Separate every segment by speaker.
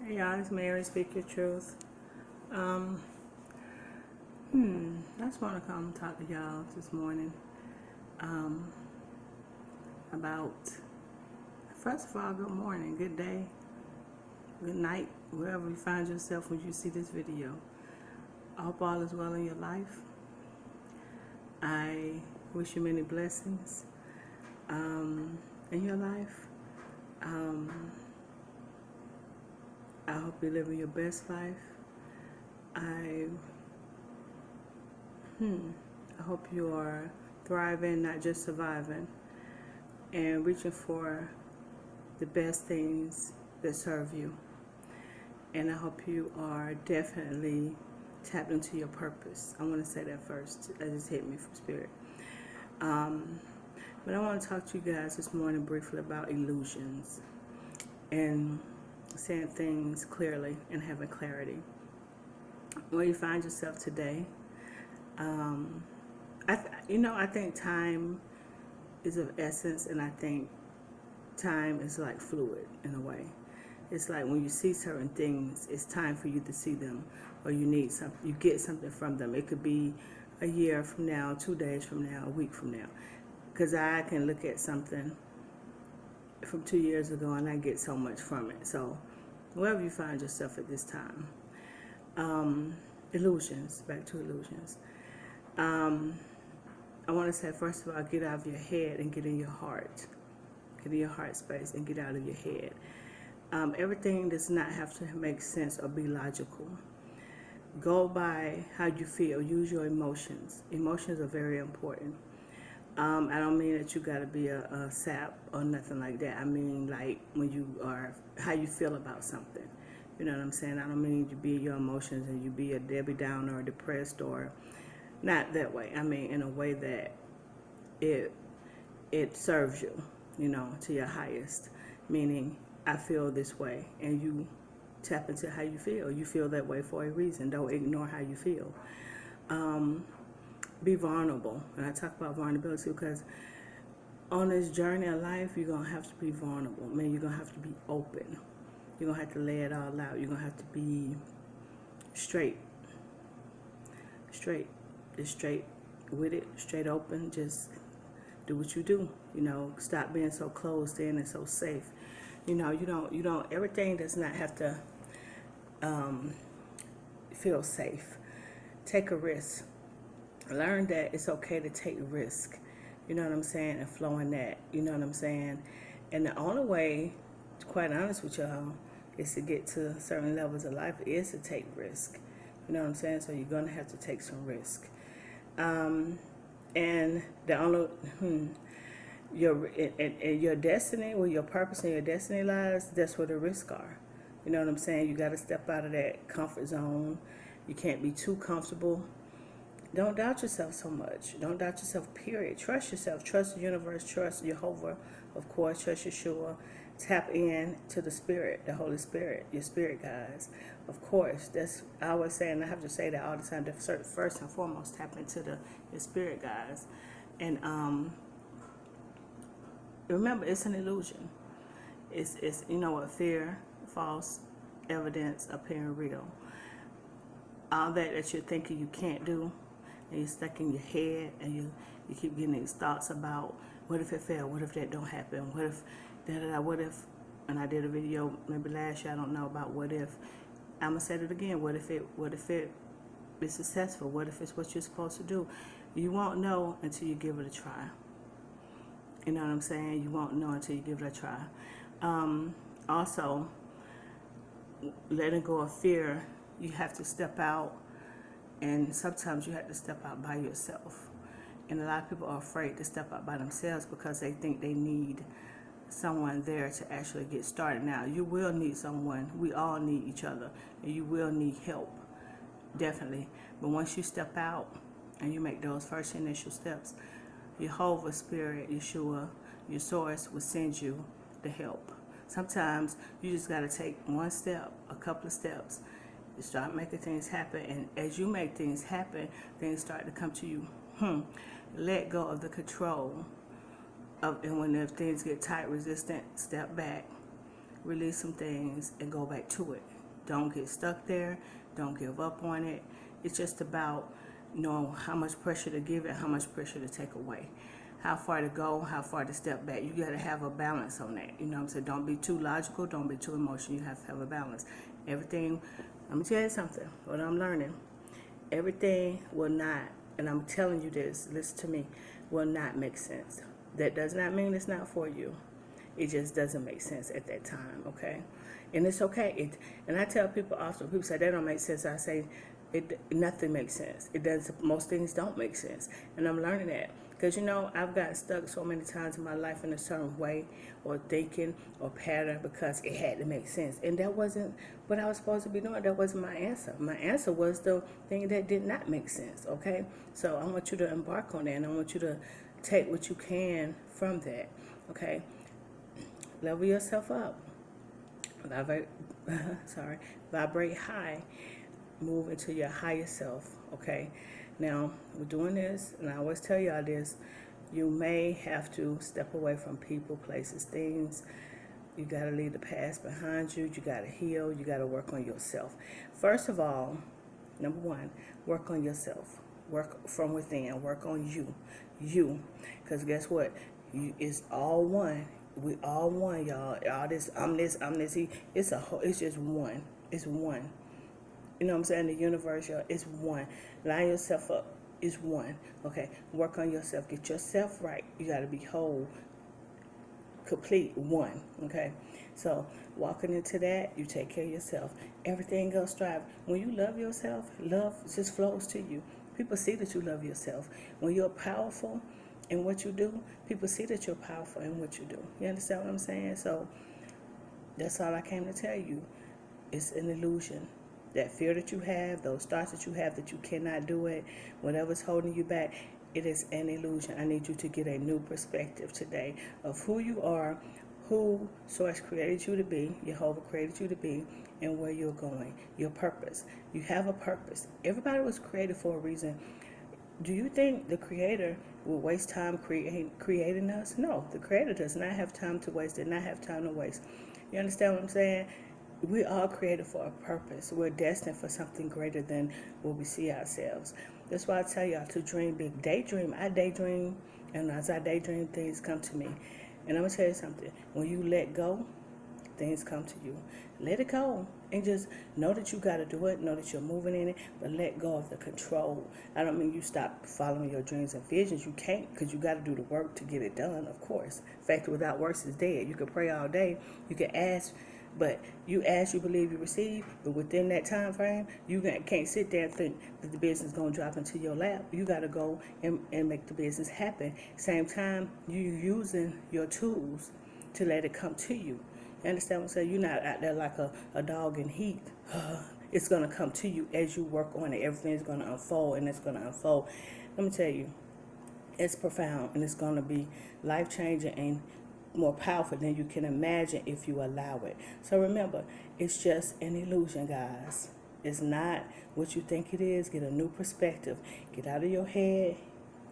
Speaker 1: Hey y'all, it's Mary. Speak your truth. I just want to come talk to y'all this morning about, first of all, good morning, good day, good night, wherever you find yourself when you see this video. I hope all is well in your life. I wish you many blessings in your life. I hope you're living your best life. I hope you are thriving, not just surviving, and reaching for the best things that serve you. And I hope you are definitely tapped into your purpose. I want to say that first. That just hit me from spirit. But I want to talk to you guys this morning briefly about illusions and saying things clearly and having clarity. Where you find yourself today, I think time is of essence, and I think time is like fluid in a way. It's like when you see certain things, it's time for you to see them, or you need something, you get something from them. It could be a year from now, 2 days from now, a week from now. Because I can look at something from 2 years ago and I get so much from it. So wherever you find yourself at this time, illusions, back to illusions. I want to say, first of all, get out of your head and get in your heart. Get in your heart space and get out of your head. Everything does not have to make sense or be logical. Go by how you feel. Use your emotions. Emotions are very important. I don't mean that you got to be a sap or nothing like that. I mean like when you are, how you feel about something. You know what I'm saying? I don't mean you be your emotions and you be a Debbie Downer or depressed, or not that way. I mean in a way that it serves you, to your highest. Meaning, I feel this way, and you tap into how you feel. You feel that way for a reason. Don't ignore how you feel. Be vulnerable. And I talk about vulnerability because on this journey of life, you're going to have to be vulnerable. I mean, you're going to have to be open. You're going to have to lay it all out. You're going to have to be straight. Just straight with it, straight open. Just do what you do. Stop being so closed in and so safe. You don't, everything does not have to feel safe. Take a risk. Learn that it's okay to take risk. You know what I'm saying? And flow in that. You know what I'm saying? And the only way, to be quite honest with y'all, is to get to certain levels of life is to take risk. You know what I'm saying? So you're going to have to take some risk. And the only, your destiny, where your purpose and your destiny lies, that's where the risks are. You know what I'm saying? You got to step out of that comfort zone. You can't be too comfortable. Don't doubt yourself so much. Don't doubt yourself, period. Trust yourself. Trust the universe. Trust Jehovah, of course. Trust Yeshua. Tap in to the Spirit, the Holy Spirit, your spirit guides. Of course, that's, I always say, and I have to say that all the time, first and foremost, tap into your spirit guides. And remember, it's an illusion. It's fear, false evidence appearing real. All that you're thinking you can't do, and you're stuck in your head, and you keep getting these thoughts about, what if it failed? What if that don't happen? What if what if? And I did a video maybe last year, I don't know, about what if. I'm gonna say it again. What if it is successful? What if it's what you're supposed to do? You won't know until you give it a try. You know what I'm saying? You won't know until you give it a try. Also, letting go of fear, you have to step out, and sometimes you have to step out by yourself. And a lot of people are afraid to step out by themselves because they think they need someone there to actually get started. Now, you will need someone. We all need each other, and you will need help, definitely. But once you step out and you make those first initial steps, Jehovah, Spirit, Yeshua, your source will send you the help. Sometimes you just got to take one step, a couple of steps, you start making things happen. And as you make things happen, things start to come to you. Let go of the control and when the things get tight, resistant, step back release some things, and go back to it. Don't get stuck there. Don't give up on it. It's just about knowing how much pressure to give and how much pressure to take away. How far to go, how far to step back. You got to have a balance on that. You know what I'm saying? Don't be too logical. Don't be too emotional. You have to have a balance. Everything, let me tell you something, what I'm learning. Everything will not, and I'm telling you this, listen to me, will not make sense. That does not mean it's not for you. It just doesn't make sense at that time, okay? And it's okay. And I tell people often, people say, that don't make sense. I say, nothing makes sense. It does. Most things don't make sense. And I'm learning that. Because, you know, I've gotten stuck so many times in my life in a certain way or thinking or pattern because it had to make sense. And that wasn't what I was supposed to be doing. That wasn't my answer. My answer was the thing that did not make sense, okay? So I want you to embark on that, and I want you to take what you can from that, okay? Level yourself up. Vibrate high. Move into your higher self, okay? Now, we're doing this, and I always tell y'all this, you may have to step away from people, places, things. You got to leave the past behind you. You got to heal. You got to work on yourself. First of all, number one, work on yourself. Work from within. Work on you. You. Because guess what? It's all one. We all one, y'all. All this, I'm this. It's a whole, it's just one. It's one. You know what I'm saying? The universe, y'all, it's one. Line yourself up. It's one. Okay. Work on yourself. Get yourself right. You got to be whole, complete, one. Okay. So walking into that, you take care of yourself. Everything else thrive. When you love yourself, love just flows to you. People see that you love yourself. When you're powerful in what you do, people see that you're powerful in what you do. You understand what I'm saying? So that's all I came to tell you. It's an illusion. That fear that you have, those thoughts that you have that you cannot do it, whatever's holding you back, it is an illusion. I need you to get a new perspective today of who you are, who Source created you to be, Jehovah created you to be, and where you're going, your purpose. You have a purpose. Everybody was created for a reason. Do you think the Creator will waste time creating us? No, the Creator does not have time to waste, did not have time to waste. You understand what I'm saying? We are created for a purpose. We're destined for something greater than what we see ourselves. That's why I tell y'all to dream big. Daydream. I daydream, and as I daydream, things come to me. And I'm going to tell you something. When you let go, things come to you. Let it go. And just know that you got to do it. Know that you're moving in it. But let go of the control. I don't mean you stop following your dreams and visions. You can't, because you got to do the work to get it done, of course. Faith without works is dead. You can pray all day. You can ask. But you ask, you believe, you receive. But within that time frame, you can't sit there and think that the business is going to drop into your lap. You got to go and make the business happen. Same time, you using your tools to let it come to you. You understand what I'm saying? You're not out there like a dog in heat. It's going to come to you as you work on it. Everything's going to unfold, and it's going to unfold. Let me tell you, it's profound, and it's going to be life-changing and more powerful than you can imagine if you allow it. So remember, it's just an illusion, guys. It's not what you think it is. Get a new perspective. Get out of your head.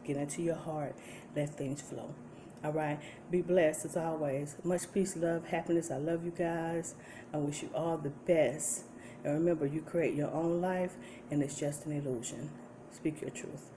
Speaker 1: Get into your heart. Let things flow. All right? Be blessed as always. Much peace, love, happiness. I love you guys. I wish you all the best. And remember, you create your own life, and it's just an illusion. Speak your truth.